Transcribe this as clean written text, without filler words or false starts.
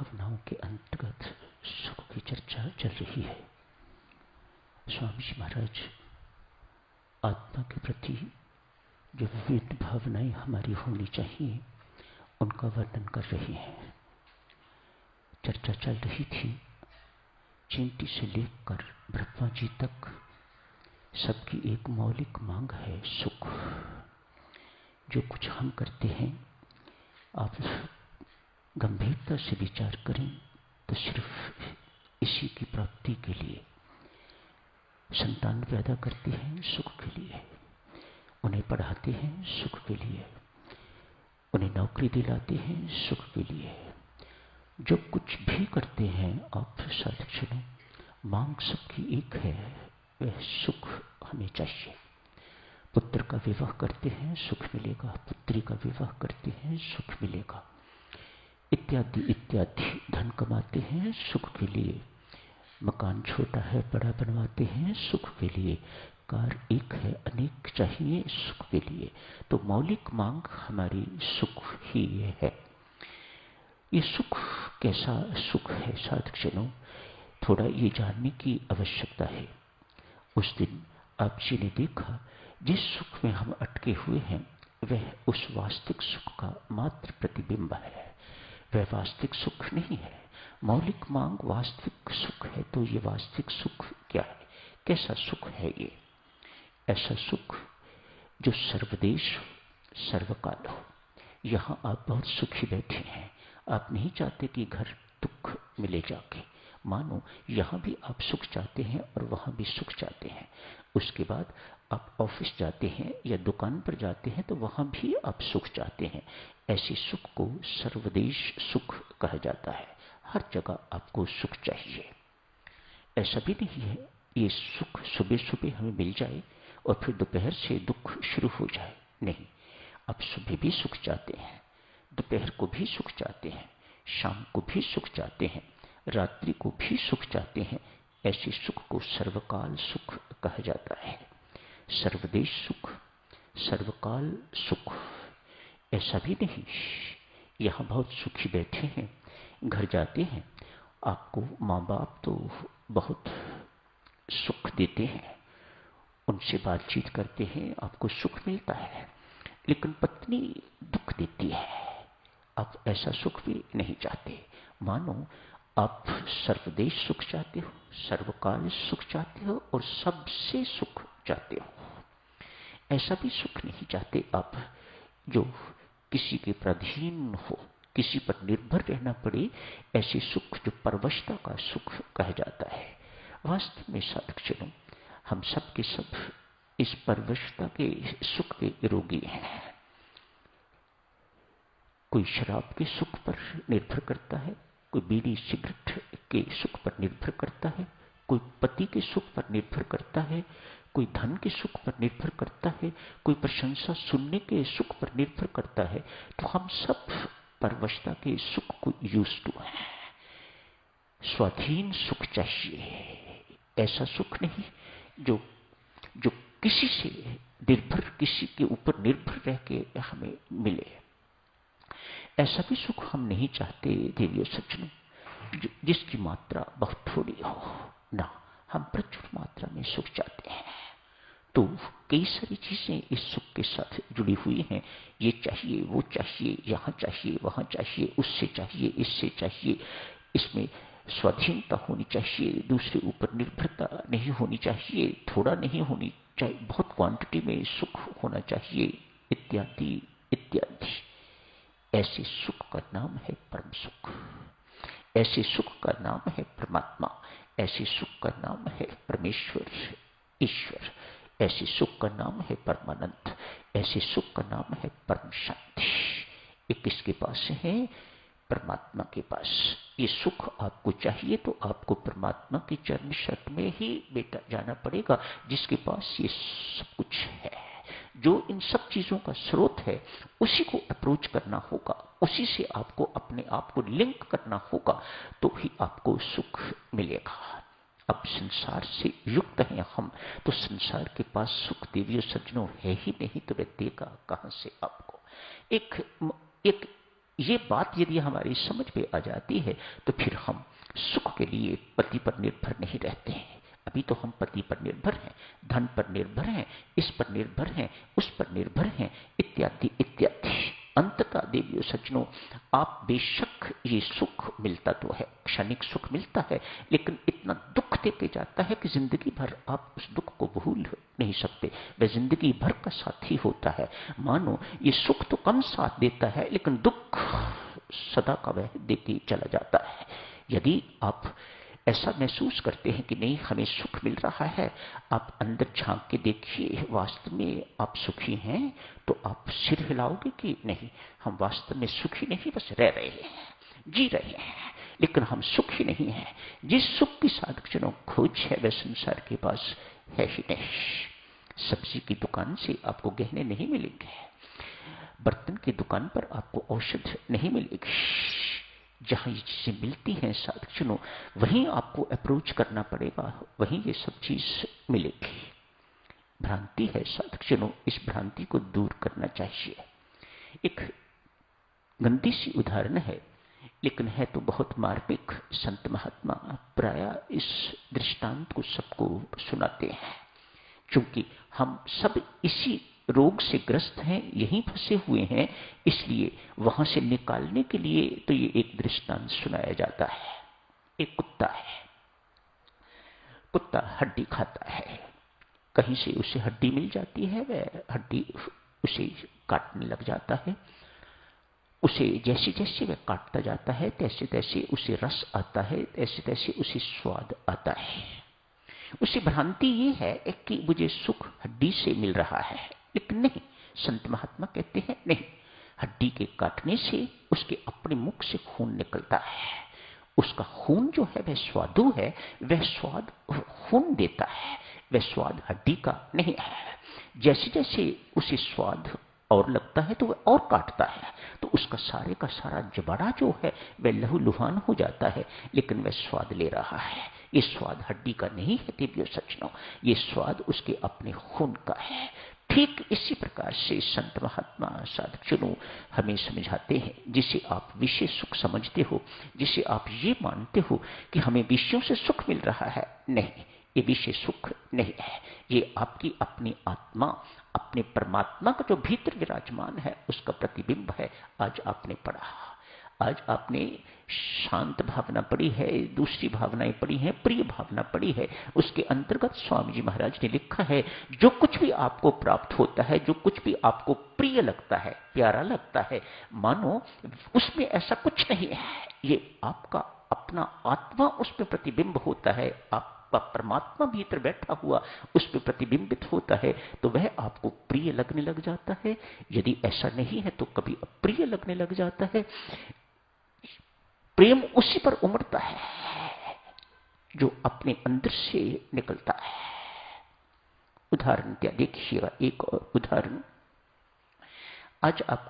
भावनाओं के अंतर्गत सुख की चर्चा चल रही है। स्वामी जी महाराज आत्मा के प्रति जो विविध भावनाएं हमारी होनी चाहिए उनका वर्णन कर रहे हैं। चर्चा चल रही थी चिंटी से लेकर ब्रह्मा जी तक सबकी एक मौलिक मांग है सुख। जो कुछ हम करते हैं आप गंभीरता से विचार करें तो सिर्फ इसी की प्राप्ति के लिए। संतान पैदा करते हैं सुख के लिए, उन्हें पढ़ाते हैं सुख के लिए, उन्हें नौकरी दिलाते हैं सुख के लिए। जो कुछ भी करते हैं आप साधक सुनो, मांग सबकी एक है, वह सुख हमें चाहिए। पुत्र का विवाह करते हैं सुख मिलेगा, पुत्री का विवाह करते हैं सुख मिलेगा, इत्यादि इत्यादि। धन कमाते हैं सुख के लिए, मकान छोटा है बड़ा बनवाते हैं सुख के लिए, कार एक है अनेक चाहिए सुख के लिए। तो मौलिक मांग हमारी सुख ही है। ये सुख कैसा सुख है साधक जनों, थोड़ा ये जानने की आवश्यकता है। उस दिन आप जी ने देखा जिस सुख में हम अटके हुए हैं वह उस वास्तविक सुख का मात्र प्रतिबिंब है, वह वास्तविक सुख नहीं है। मौलिक मांग वास्तविक सुख है, तो ये वास्तविक सुख क्या है, कैसा सुख है ये? ऐसा सुख जो सर्वदेश सर्वकाल हो। यहां आप बहुत सुखी बैठे हैं, आप नहीं चाहते कि घर दुख मिले जाके। मानो यहां भी आप सुख चाहते हैं और वहां भी सुख चाहते हैं। उसके बाद आप ऑफिस जाते हैं या दुकान पर जाते हैं तो वहां भी आप सुख चाहते हैं। ऐसे सुख को सर्वदेश सुख कहा जाता है। हर जगह आपको सुख चाहिए। ऐसा भी नहीं है ये सुख सुबह सुबह हमें मिल जाए और फिर दोपहर से दुख शुरू हो जाए। नहीं, आप सुबह भी सुख चाहते हैं, दोपहर को भी सुख चाहते हैं, शाम को भी सुख चाहते हैं, रात्रि को भी सुख चाहते हैं। ऐसे सुख को सर्वकाल सुख कहा जाता है। सर्वदेश सुख, सर्वकाल सुख। ऐसा भी नहीं यहां बहुत सुखी बैठे हैं, घर जाते हैं आपको माँ बाप तो बहुत सुख देते हैं, उनसे बातचीत करते हैं आपको सुख मिलता है, लेकिन पत्नी दुख देती है, आप ऐसा सुख भी नहीं चाहते। मानो आप सर्वदेश सुख चाहते हो, सर्वकाल सुख चाहते हो और सबसे सुख चाहते हो। ऐसा भी सुख नहीं चाहते आप जो किसी के प्राधीन हो, किसी पर निर्भर रहना पड़े। ऐसे सुख जो परवशता का सुख कहा जाता है। वास्तव में साधक जनों, हम सब के सब इस परवशता के सुख के रोगी हैं। कोई शराब के सुख पर निर्भर करता है, कोई बीड़ी सिगरेट के सुख पर निर्भर करता है, कोई पति के सुख पर निर्भर करता है, कोई धन के सुख पर निर्भर करता है, कोई प्रशंसा सुनने के सुख पर निर्भर करता है। तो हम सब परवशता के सुख को यूज्ड टू हैं। स्वाधीन सुख चाहिए, ऐसा सुख नहीं जो किसी से निर्भर, किसी के ऊपर निर्भर रह के हमें मिले। ऐसा भी सुख हम नहीं चाहते देवियों सज्जनों जिसकी मात्रा बहुत थोड़ी हो ना, हम प्रचुर मात्रा में सुख चाहते हैं। तो कई सारी चीजें इस सुख के साथ जुड़ी हुई हैं। ये चाहिए, वो चाहिए, यहाँ चाहिए, वहां चाहिए, उससे चाहिए, इससे चाहिए। इसमें स्वाधीनता होनी चाहिए, दूसरे ऊपर निर्भरता नहीं होनी चाहिए, थोड़ा नहीं होनी चाहिए, बहुत क्वांटिटी में सुख होना चाहिए, इत्यादि इत्यादि। ऐसे सुख का नाम है परम सुख, ऐसे सुख का नाम है परमात्मा, ऐसे सुख का नाम है परमेश्वर ईश्वर, ऐसे सुख का नाम है परमानंद, ऐसे सुख का नाम है परम शांति। ये किसके पास है? परमात्मा के पास। ये सुख आपको चाहिए तो आपको परमात्मा की चरण शरण में ही बेटा जाना पड़ेगा, जिसके पास ये सब कुछ है, जो इन सब चीजों का स्रोत है। उसी को अप्रोच करना होगा, उसी से आपको अपने आप को लिंक करना होगा, तो ही आपको सुख मिलेगा। अब संसार से युक्त हैं हम, तो संसार के पास सुख देवियों सज्जनों है ही नहीं, तो वह देगा कहां से आपको? एक ये बात यदि हमारी समझ में आ जाती है तो फिर हम सुख के लिए पति पर निर्भर नहीं रहते हैं। अभी तो हम पति पर निर्भर हैं, धन पर निर्भर हैं, इस पर निर्भर हैं, उस पर निर्भर हैं, इत्यादि इत्यादि। अंततः देवियों सज्जनों, आप बेशक ये सुख मिलता तो है, क्षणिक सुख मिलता है, लेकिन इतना दुख देके जाता है कि जिंदगी भर आप उस दुख को भूल नहीं सकते। वह जिंदगी भर का साथी होता है। मानो ये सुख तो कम साथ देता है, लेकिन दुख सदा का वह देके चला जाता है। यदि आप ऐसा महसूस करते हैं कि नहीं हमें सुख मिल रहा है, आप अंदर झांक के देखिए, वास्तव में आप सुखी हैं, तो आप सिर हिलाओगे कि नहीं हम वास्तव में सुखी नहीं, बस रह रहे हैं, जी रहे हैं, लेकिन हम सुखी नहीं हैं। जिस सुख की साधकजनों खोज है वह संसार के पास है ही नहीं। सब्जी की दुकान से आपको गहने नहीं मिलेंगे, बर्तन की दुकान पर आपको औषध नहीं मिलेगी। जहां ये चीजें मिलती हैं साधकजनों, वहीं आपको अप्रोच करना पड़ेगा, वहीं ये सब चीज मिलेगी। भ्रांति है साधकजनों, इस भ्रांति को दूर करना चाहिए। एक गंदी सी उदाहरण है, लेकिन है तो बहुत मार्मिक। संत महात्मा प्राय इस दृष्टांत को सबको सुनाते हैं, क्योंकि हम सब इसी रोग से ग्रस्त हैं, यहीं फंसे हुए हैं, इसलिए वहां से निकालने के लिए तो ये एक दृष्टांत सुनाया जाता है। एक कुत्ता है, कुत्ता हड्डी खाता है, कहीं से उसे हड्डी मिल जाती है, वह हड्डी उसे काटने लग जाता है। उसे जैसे जैसे वह काटता जाता है तैसे तैसे उसे रस आता है, तैसे तैसे उसे स्वाद आता है। उसे भ्रांति ये है कि मुझे सुख हड्डी से मिल रहा है, लेकिन नहीं, संत महात्मा कहते हैं नहीं, हड्डी के काटने से उसके अपने मुख से खून निकलता है। उसका खून जो है वह स्वादु है, वह स्वाद खून देता है, वह स्वाद हड्डी का नहीं है। जैसे जैसे उसे स्वाद और लगता है तो वह और काटता है, तो उसका सारे का सारा जबड़ा जो है वह लहूलुहान हो जाता है, लेकिन वह स्वाद ले रहा है। ये स्वाद हड्डी का नहीं है देवियों सज्जनों, ये स्वाद उसके अपने खून का है। ठीक इसी प्रकार से संत महात्मा साधकजनों हमें समझाते हैं, जिसे आप विषय सुख समझते हो, जिसे आप ये मानते हो कि हमें विषयों से सुख मिल रहा है, नहीं, ये विषय सुख नहीं है, ये आपकी अपनी आत्मा, अपने परमात्मा का जो भीतर विराजमान है उसका प्रतिबिंब है। आज आपने पढ़ा, आज आपने शांत भावना पढ़ी है, दूसरी भावनाएं पढ़ी हैं, प्रिय भावना पढ़ी है। उसके अंतर्गत स्वामी जी महाराज ने लिखा है, जो कुछ भी आपको प्राप्त होता है, जो कुछ भी आपको प्रिय लगता है, प्यारा लगता है, मानो उसमें ऐसा कुछ नहीं है, ये आपका अपना आत्मा उसमें प्रतिबिंब होता है, आपका परमात्मा भीतर बैठा हुआ उसमें प्रतिबिंबित होता है, तो वह आपको प्रिय लगने लग जाता है। यदि ऐसा नहीं है तो कभी अप्रिय लगने लग जाता है। प्रेम उसी पर उमड़ता है जो अपने अंदर से निकलता है। उदाहरण क्या देखिएगा, एक और उदाहरण। आज आपका